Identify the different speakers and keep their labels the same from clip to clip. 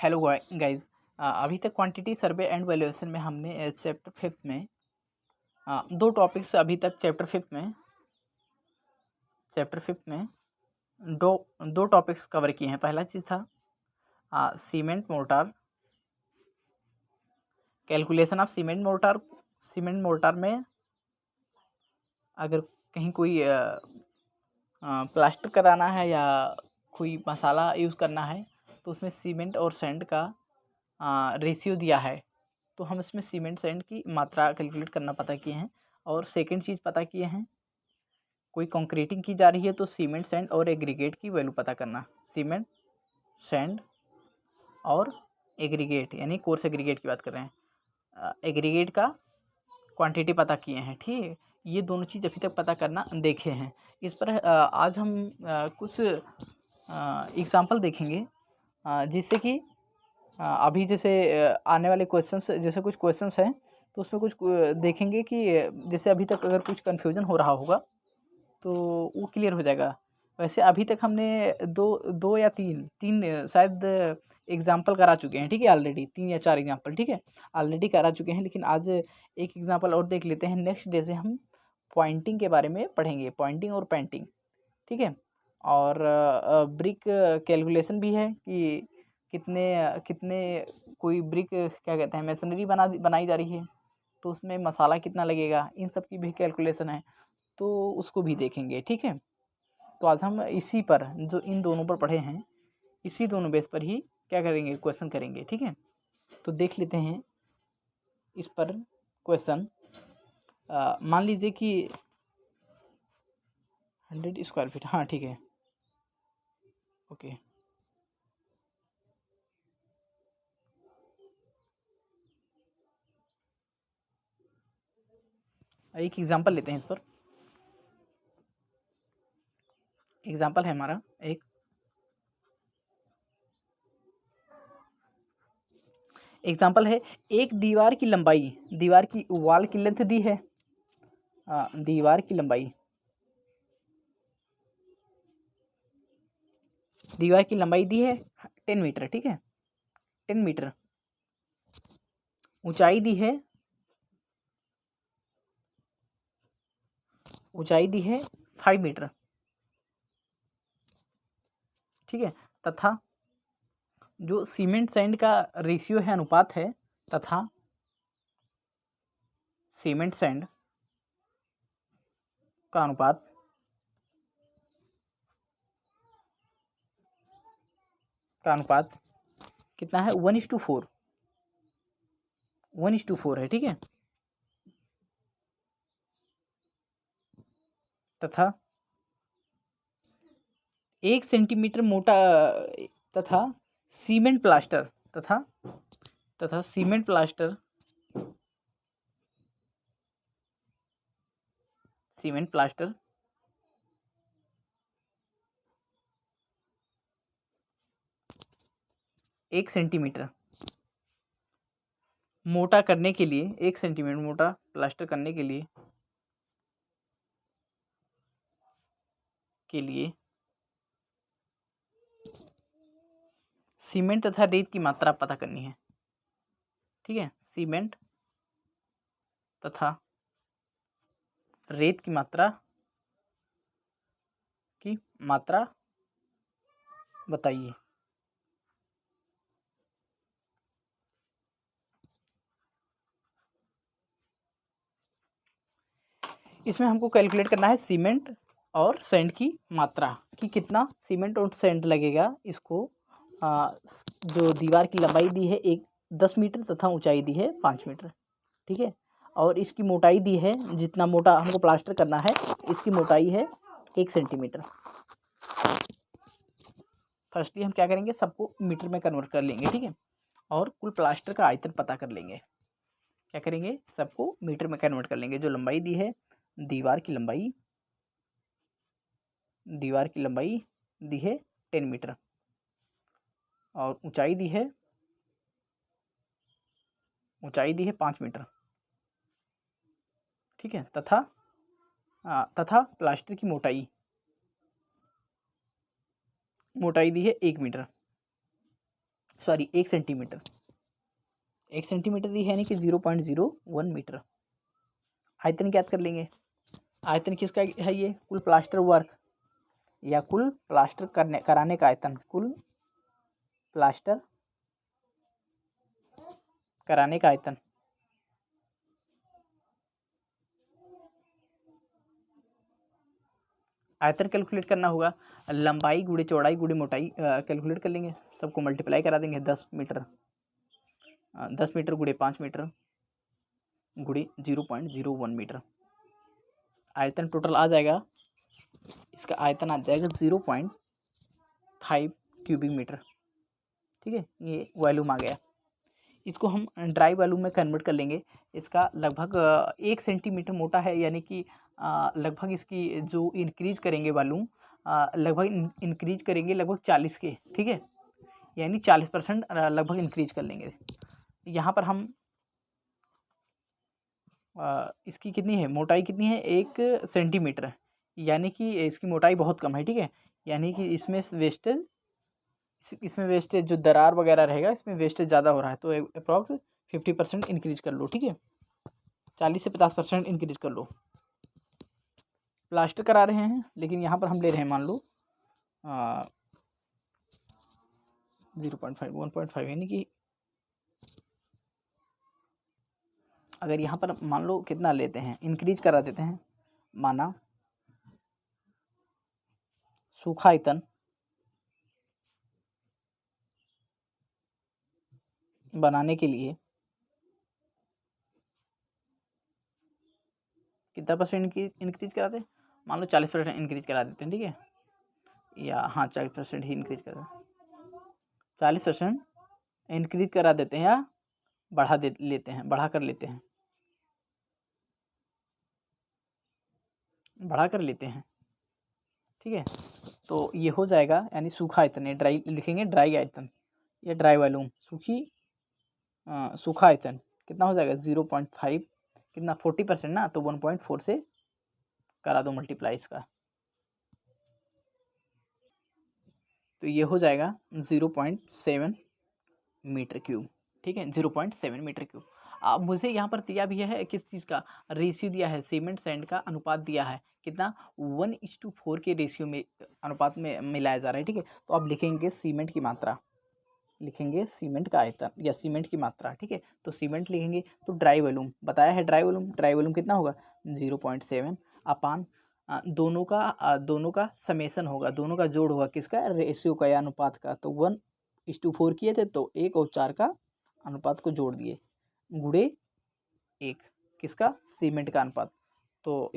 Speaker 1: Hello guys. अभी तक quantity survey and valuation में हमने चैप्टर 5 में दो टॉपिक्स अभी तक चैप्टर 5 में दो टॉपिक्स कवर किए हैं। पहला चीज़ था cement mortar, calculation of cement mortar में अगर कहीं कोई प्लास्टर कराना है या कोई मसाला यूज़ करना है तो उसमें सीमेंट और सैंड का रेशियो दिया है, तो हम इसमें सीमेंट सैंड की मात्रा कैलकुलेट करना पता किए हैं। और सेकंड चीज़ पता किए हैं, कोई कंक्रीटिंग की जा रही है तो सीमेंट सैंड और एग्रीगेट की वैल्यू पता करना। सीमेंट सैंड और एग्रीगेट यानी कोर्स एग्रीगेट की बात कर रहे हैं, एग्रीगेट का क्वांटिटी पता किए हैं। ठीक है, ये दोनों चीज़ अभी तक पता करना देखे हैं। इस पर आज हम कुछ एग्जाम्पल देखेंगे, जिससे कि अभी जैसे आने वाले क्वेश्चंस, जैसे कुछ क्वेश्चंस हैं तो उसमें कुछ देखेंगे कि जैसे अभी तक अगर कुछ कन्फ्यूजन हो रहा होगा तो वो क्लियर हो जाएगा। वैसे अभी तक हमने दो या तीन शायद एग्जाम्पल करा चुके हैं। ठीक है, ऑलरेडी 3 या 4 एग्जाम्पल, ठीक है, ऑलरेडी करा चुके हैं। लेकिन आज एक एग्जाम्पल और देख लेते हैं। नेक्स्ट डे से हम पॉइंटिंग के बारे में पढ़ेंगे, पॉइंटिंग और पेंटिंग। ठीक है, और ब्रिक कैलकुलेशन भी है कि कितने कितने कोई ब्रिक क्या कहते हैं मशीनरी बनाई जा रही है तो उसमें मसाला कितना लगेगा, इन सब की भी कैलकुलेशन है, तो उसको भी देखेंगे। ठीक है, तो आज हम इसी पर, जो इन दोनों पर पढ़े हैं, इसी दोनों बेस पर ही क्या करेंगे, क्वेश्चन करेंगे। ठीक है, तो देख लेते हैं इस पर क्वेश्चन। मान लीजिए कि 100 स्क्वायर फीट, हाँ ठीक है, ओके। एक एग्जांपल लेते हैं इस पर। एग्जांपल है हमारा एक एग्जांपल है, एक दीवार की लंबाई, दीवार की वॉल की लेंथ दी है, दीवार की लंबाई, दीवार की लंबाई दी है 10 मीटर। ठीक है, 10 मीटर। ऊंचाई दी है, ऊंचाई दी है 5 मीटर। ठीक है, तथा जो सीमेंट सैंड का रेशियो है, अनुपात है, तथा सीमेंट सैंड का अनुपात कितना है, 1:4, 1:4 है। ठीक है, तथा 1 सेंटीमीटर मोटा, तथा सीमेंट प्लास्टर, तथा cement plaster, cement plaster 1 centimetre मोटा करने के लिए, 1 सेंटीमीटर मोटा प्लास्टर करने के लिए सीमेंट तथा रेत की मात्रा पता करनी है। ठीक है, सीमेंट तथा रेत की मात्रा बताइए। इसमें हमको कैलकुलेट करना है सीमेंट और सैंड की मात्रा, कि कितना सीमेंट और सैंड लगेगा इसको। जो दीवार की लंबाई दी है 10 मीटर तथा ऊंचाई दी है 5 मीटर। ठीक है, और इसकी मोटाई दी है, जितना मोटा हमको प्लास्टर करना है इसकी मोटाई है 1 सेंटीमीटर। फर्स्टली हम क्या करेंगे, सबको मीटर में कन्वर्ट कर लेंगे। ठीक है, और कुल प्लास्टर का आयतन पता कर लेंगे। क्या करेंगे, सबको मीटर में कन्वर्ट कर लेंगे। जो लंबाई दी है, दीवार की लंबाई दी है 10 मीटर, और ऊंचाई दी है 5 मीटर। ठीक है, तथा प्लास्टर की मोटाई दी है 1 मीटर। सॉरी 1 सेंटीमीटर, 1 सेंटीमीटर दी है यानी कि 0.01 मीटर। आयतन ज्ञात कर लेंगे। आयतन किसका है ये? कुल प्लास्टर वर्क या कुल प्लास्टर कराने का आयतन, कुल प्लास्टर कराने का आयतन। आयतन कैलकुलेट करना होगा, लंबाई गुणे चौड़ाई गुणे मोटाई कैलकुलेट कर लेंगे, सबको मल्टीप्लाई करा देंगे। 10 मीटर 10 मीटर गुणे 5 मीटर गुणे 0.01 मीटर। आयतन टोटल आ जाएगा, इसका आयतन आ जाएगा 0.5 क्यूबिक मीटर। ठीक है, ये वॉल्यूम आ गया। इसको हम ड्राई वॉल्यूम में कन्वर्ट कर लेंगे। इसका लगभग 1 सेंटीमीटर मोटा है, यानी कि लगभग इसकी जो इंक्रीज करेंगे वॉल्यूम, लगभग इंक्रीज करेंगे लगभग 40 के। ठीक है, यानी 40% लगभग इंक्रीज कर लेंगे। यहाँ पर हम इसकी कितनी है मोटाई, कितनी है? 1 सेंटीमीटर, यानी कि इसकी मोटाई बहुत कम है। ठीक है, यानी कि इसमें वेस्टेज जो दरार वगैरह रहेगा, इसमें वेस्टेज ज़्यादा हो रहा है, तो अप्रॉक्स 50% इंक्रीज कर लो। ठीक है, 40 से 50% इंक्रीज कर लो। प्लास्टर करा रहे हैं, लेकिन यहाँ पर हम ले रहे हैं, मान लो 0.5 1.5, यानी कि अगर यहाँ पर मान लो कितना लेते हैं, इंक्रीज करा देते हैं, माना सूखा आयतन बनाने के लिए कितना परसेंट इंक्रीज करा दें? मान लो 40% इंक्रीज करा देते हैं। ठीक है, या हाँ 40% ही इंक्रीज करा, 40% इंक्रीज करा देते हैं या बढ़ा लेते हैं, बढ़ा कर लेते हैं, बढ़ा कर लेते हैं। ठीक है, तो ये हो जाएगा, यानी सूखा आयतन है, ड्राई लिखेंगे, ड्राई आयतन या ड्राई वॉल्यूम, सूखा आयतन कितना हो जाएगा? 0.5, कितना 40% ना, तो 1.4 से करा दो मल्टीप्लाई इसका, तो ये हो जाएगा 0.7 मीटर क्यूब। ठीक है, 0.7 मीटर क्यूब। अब मुझे यहाँ पर दिया भी है किस चीज़ का रेशियो दिया है, सीमेंट सैंड का अनुपात दिया है, कितना? 1:4 के रेशियो में, अनुपात में मिलाया जा रहा है। ठीक है, तो अब लिखेंगे सीमेंट की मात्रा, लिखेंगे सीमेंट का आयतन या सीमेंट की मात्रा। ठीक है, तो सीमेंट लिखेंगे, तो ड्राई वॉल्यूम बताया है, ड्राई वॉल्यूम कितना होगा? 0.7 अपान दोनों का समेसन होगा, दोनों का जोड़ होगा, किसका? रेशियो का या अनुपात का। तो 1:4 किए थे, तो 1 और 4 का अनुपात को जोड़ दिए, गुणे 1 किसका? सीमेंट का अनुपात। तो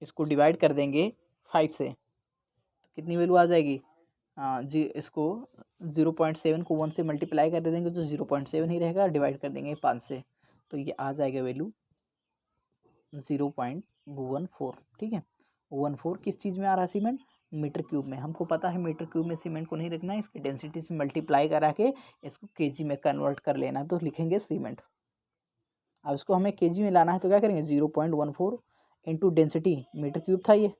Speaker 1: इसको डिवाइड कर देंगे 5 से, तो कितनी वैल्यू आ जाएगी? जी, इसको 0.7 को 1 से मल्टीप्लाई कर देंगे, तो 0.7 ही रहेगा, डिवाइड कर देंगे 5 से, तो ये आ जाएगा वैल्यू 0.14। ठीक है, 14 किस चीज़ में आ रहा है? सीमेंट मीटर क्यूब में। हमको पता है मीटर क्यूब में सीमेंट को नहीं रखना है, इसकी डेंसिटी से मल्टीप्लाई करा के इसको केजी में कन्वर्ट कर लेना है, तो लिखेंगे सीमेंट। अब इसको हमें केजी में लाना है, तो क्या करेंगे? 0.14 इंटू डेंसिटी, मीटर क्यूब था ये,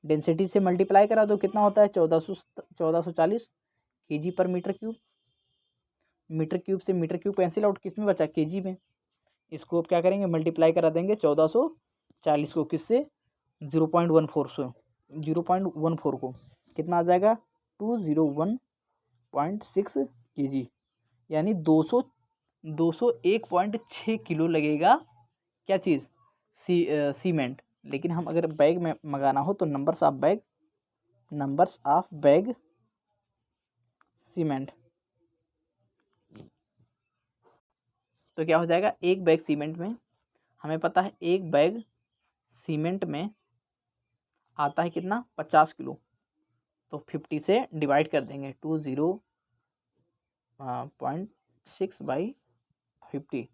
Speaker 1: डेंसिटी से मल्टीप्लाई करा दो, कितना होता है? 1440 केजी पर मीटर क्यूब। मीटर क्यूब से मीटर क्यूब कैंसिल आउट, किस में बचा? केजी में। इसको अब क्या करेंगे? मल्टीप्लाई करा देंगे 1440 को, किससे? 0.14 से, 0.14 को कितना आ जाएगा? 201.6 केजी, यानी 201.6 किलो लगेगा। क्या चीज़? सीमेंट। लेकिन हम अगर बैग में मंगाना हो, तो नंबर्स ऑफ बैग सीमेंट, तो क्या हो जाएगा? एक बैग सीमेंट में, हमें पता है एक बैग सीमेंट में आता है कितना? 50 किलो, तो 50 से डिवाइड कर देंगे, 20.6/50,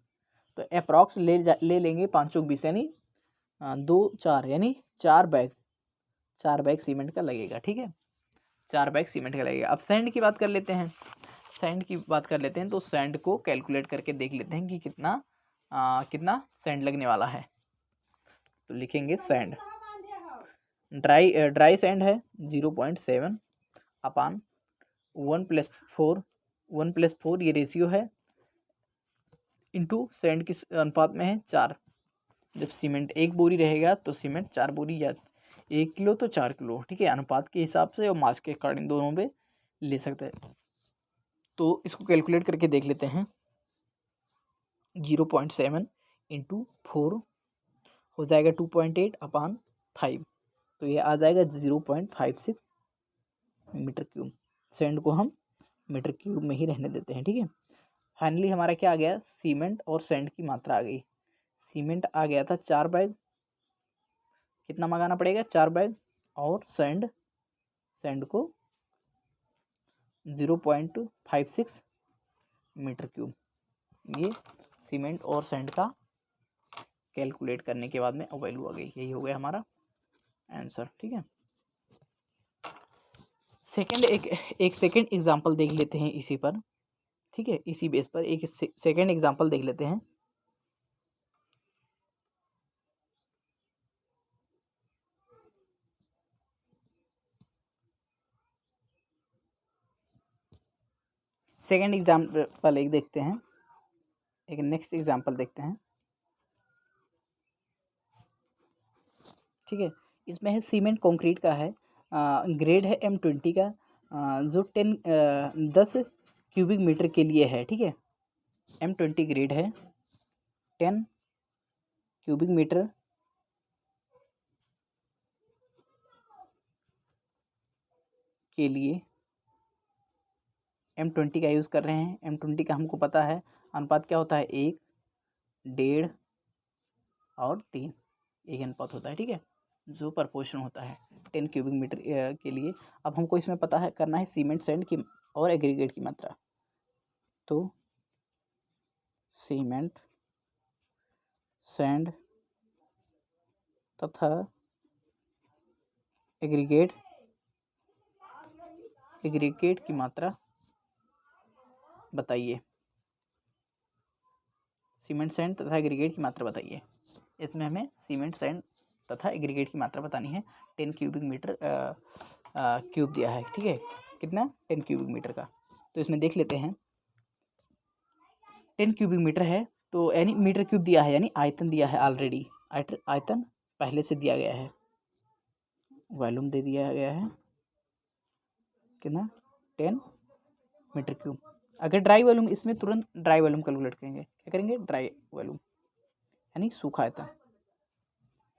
Speaker 1: तो अप्रॉक्स ले लेंगे 520, यानी 4 यानी 4 बैग सीमेंट का लगेगा। ठीक है, 4 बैग सीमेंट का लगेगा। अब सैंड की बात कर लेते हैं, तो सैंड को कैलकुलेट करके देख लेते हैं कि कितना सैंड लगने वाला है। तो लिखेंगे सैंड, ड्राई सैंड है 0.7 अपान 1+4 ये रेशियो है, इंटू सैंड किस अनुपात में है 4। जब सीमेंट 1 बोरी रहेगा तो सीमेंट 4 बोरी, या 1 किलो तो 4 किलो, ठीक है, अनुपात के हिसाब से और मास के अकॉर्डिंग दोनों पे ले सकते हैं। तो इसको कैलकुलेट करके देख लेते हैं। 0.7 इंटू 4 हो जाएगा 2.8/5, तो ये आ जाएगा 0.56 मीटर क्यूब। सैंड को हम मीटर क्यूब में ही रहने देते हैं, ठीक है। फाइनली हमारा क्या आ गया, सीमेंट और सैंड की मात्रा आ गई। सीमेंट आ गया था 4 बैग, कितना मंगाना पड़ेगा 4 बैग, और सैंड को 0.56 मीटर क्यूब। ये सीमेंट और सैंड का कैलकुलेट करने के बाद में वैल्यू आ गई। यही हो गया हमारा आंसर, ठीक है। एक सेकेंड एग्जांपल देख लेते हैं इसी पर, ठीक है। इसी बेस पर एक सेकेंड एग्जांपल देख लेते हैं। सेकेंड एग्जांपल एक देखते हैं, एक नेक्स्ट एग्जांपल देखते हैं, ठीक है। इसमें है सीमेंट कंक्रीट का है, ग्रेड है M20 का, जो 10 क्यूबिक मीटर के लिए है, ठीक है। M20 ग्रेड है, 10 क्यूबिक मीटर के लिए M20 का यूज़ कर रहे हैं। M20 का हमको पता है अनुपात क्या होता है, 1, 1.5 और 3, एक अनुपात होता है, ठीक है, जो प्रपोर्शन होता है 10 क्यूबिक मीटर के लिए। अब हमको इसमें पता है करना है सीमेंट सैंड की और एग्रीगेट की मात्रा। तो सीमेंट सैंड तथा एग्रीगेट की मात्रा बताइए। सीमेंट सैंड तथा एग्रीगेट की मात्रा बताइए। इसमें हमें सीमेंट सैंड तथा एग्रीगेट की मात्रा बतानी है। 10 क्यूबिक मीटर क्यूब दिया है, ठीक है, कितना 10 क्यूबिक मीटर का। तो इसमें देख लेते हैं 10 क्यूबिक मीटर है, तो यानी मीटर क्यूब दिया है, यानी आयतन दिया है ऑलरेडी, आयतन पहले से दिया गया है, वॉल्यूम दे दिया गया है कितना 10 मीटर क्यूब। अगर ड्राई वॉल्यूम, इसमें तुरंत ड्राई वॉल्यूम कैलकुलेट करेंगे, क्या करेंगे ड्राई वॉल्यूम यानी सूखा आयतन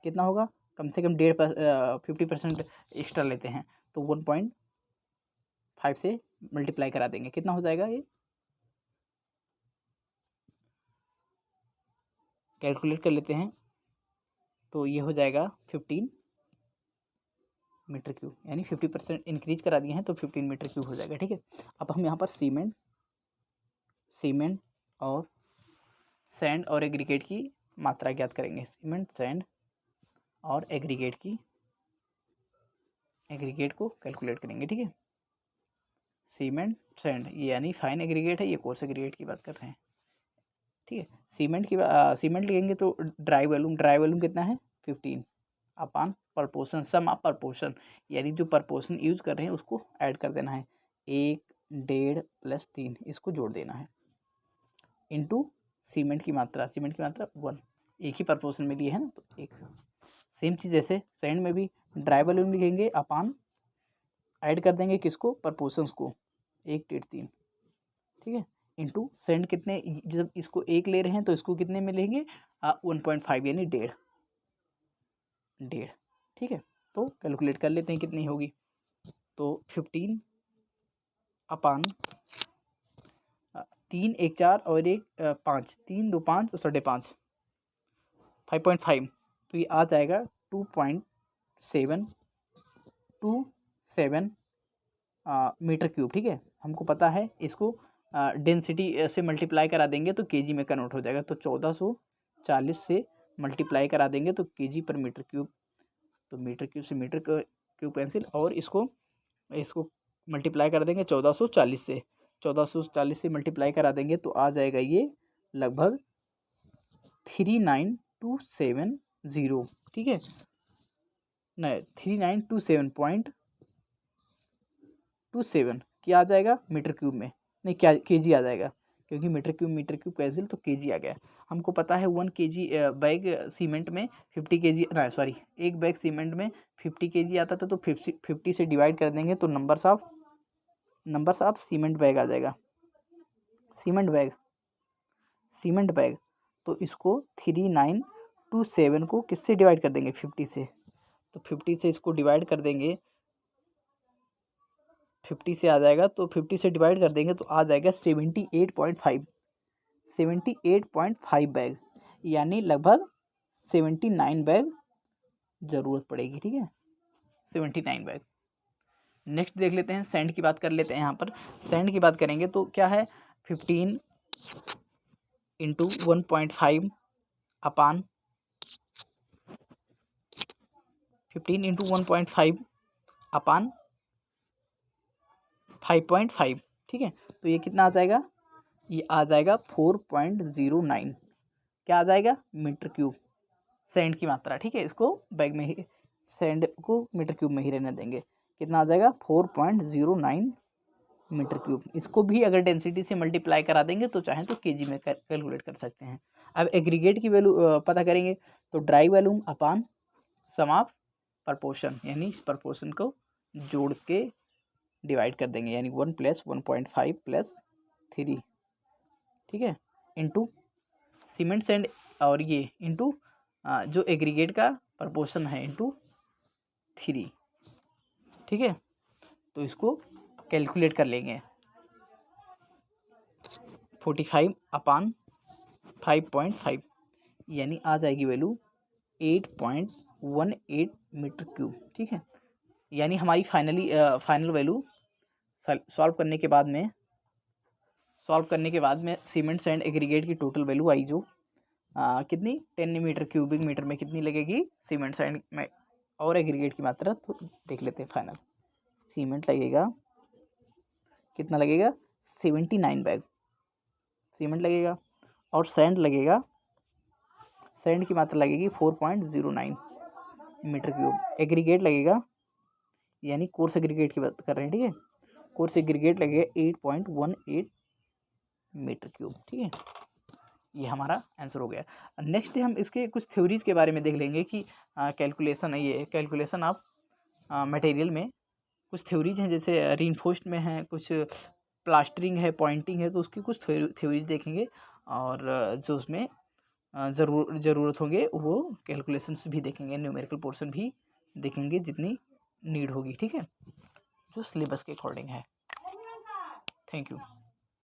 Speaker 1: कितना होगा, कम से कम 50% एक्स्ट्रा लेते हैं, तो 1.5 से मल्टीप्लाई करा देंगे, कितना हो जाएगा ये कैलकुलेट कर लेते हैं। तो ये हो जाएगा 15 मीटर क्यूब, यानी 50% इंक्रीज करा दिए हैं तो 15 मीटर क्यूब हो जाएगा, ठीक है। अब हम यहाँ पर सीमेंट और सैंड और एग्रीगेट की मात्रा ज्ञात करेंगे। सीमेंट सैंड और एग्रीगेट को कैलकुलेट करेंगे, ठीक है। सीमेंट सैंड ये यानी फाइन एग्रीगेट है, ये कोर्स एग्रीगेट की बात कर रहे हैं, ठीक है। सीमेंट लेंगे तो ड्राई वॉल्यूम कितना है 15 अपान प्रपोर्शन, सम ऑफ प्रपोर्शन, यानी जो प्रपोर्शन यूज कर रहे हैं उसको ऐड कर देना है, 1, 1.5 + 3 इसको जोड़ देना है, इंटू सीमेंट की मात्रा 1, एक ही प्रपोर्शन में लिए है ना तो एक। सेम चीज़ जैसे सैंड में भी ड्राई वॉल्यूम लिखेंगे अपान ऐड कर देंगे किसको प्रपोर्शंस को, 1/3, ठीक है, इंटू सैंड कितने, जब इसको 1 ले रहे हैं तो इसको कितने में लेंगे 1.5 यानी 1.5, ठीक है। तो कैलकुलेट कर लेते हैं कितनी होगी, तो 15 अपान 3, 1, 4 और 1, 5, 3, 2, 5 और 5.5, 5.5, तो ये आ जाएगा 2.727 मीटर क्यूब, ठीक है। हमको पता है इसको डेंसिटी से मल्टीप्लाई करा देंगे तो केजी में कन्वर्ट हो जाएगा, तो 1440 से मल्टीप्लाई करा देंगे तो केजी पर मीटर क्यूब, तो मीटर क्यूब से मीटर क्यूब कैंसिल, और इसको मल्टीप्लाई कर देंगे 1440 से, 1440 से मल्टीप्लाई करा देंगे तो आ जाएगा ये लगभग 39,270, ठीक है, नहीं 3927.27, क्या आ जाएगा मीटर क्यूब में, नहीं क्या केजी आ जाएगा, क्योंकि मीटर क्यूब कैंसिल तो केजी आ गया। हमको पता है 1 केजी बैग सीमेंट में 50 केजी ना सॉरी, एक बैग सीमेंट में 50 केजी आता था, तो 50 से डिवाइड कर देंगे तो नंबर्स ऑफ सीमेंट बैग आ जाएगा। सीमेंट बैग तो इसको 3927 को किससे डिवाइड कर देंगे 50 से, तो 50 से इसको डिवाइड कर देंगे, 50 से आ जाएगा, तो 50 से डिवाइड कर देंगे तो आ जाएगा 78.5 बैग, यानी लगभग 79 बैग ज़रूरत पड़ेगी। ठीक है, 79 बैग। नेक्स्ट देख लेते हैं, सैंड की बात कर लेते हैं। यहाँ पर सैंड की बात करेंगे तो क्या है 15 इंटू 1.5 अपान 15 इंटू 1.5 अपान 5.5। ठीक है, तो ये कितना आ जाएगा, ये आ जाएगा 4.09, क्या आ जाएगा मीटर क्यूब सैंड की मात्रा। ठीक है, इसको बैग में ही सैंड को मीटर क्यूब में ही रहने देंगे। कितना आ जाएगा 4.09 मीटर क्यूब। इसको भी अगर डेंसिटी से मल्टीप्लाई करा देंगे तो चाहें तो केजी में कैलकुलेट कर सकते हैं। अब एग्रीगेट की वैल्यू पता करेंगे तो dry volume upon sum of proportion, यानी इस प्रपोर्शन को जोड़ के डिवाइड कर देंगे, यानी 1 + 1.5 + 3। ठीक है, इंटू सीमेंट सैंड और ये इंटू जो एग्रीगेट का प्रपोर्शन है इंटू 3। ठीक है, तो इसको कैलकुलेट कर लेंगे 45 अपान 5.5, यानी आ जाएगी वैल्यू 8.18 मीटर क्यूब। ठीक है, यानी हमारी फाइनल वैल्यू सॉल्व करने के बाद में सीमेंट सैंड एग्रीगेट की टोटल वैल्यू आई जो कितनी 10 मीटर क्यूबिक मीटर में कितनी लगेगी सीमेंट सैंड में और एग्रीगेट की मात्रा। तो देख लेते हैं फाइनल, सीमेंट लगेगा कितना लगेगा 79 बैग सीमेंट लगेगा, और सैंड लगेगा, सैंड की मात्रा लगेगी 4.09 मीटर क्यूब। एग्रीगेट लगेगा, यानी कोर्स एग्रीगेट की बात कर रहे हैं। ठीक है, कोर्स एग्रीगेट लगेगा 8.18 मीटर क्यूब। ठीक है, ये हमारा आंसर हो गया। नेक्स्ट हम इसके कुछ थ्योरीज के बारे में देख लेंगे कि कैलकुलेशन ऑफ मटेरियल में कुछ थ्योरीज हैं, जैसे रीइंफोर्स्ड में है, कुछ प्लास्टरिंग है, पॉइंटिंग है, तो उसकी कुछ थ्योरीज देखेंगे, और जो उसमें ज़रूरत होंगे वो कैलकुलेशंस भी देखेंगे, न्यूमेरिकल पोर्शन भी देखेंगे जितनी नीड होगी। ठीक है, जो सिलेबस के अकॉर्डिंग है। Thank you.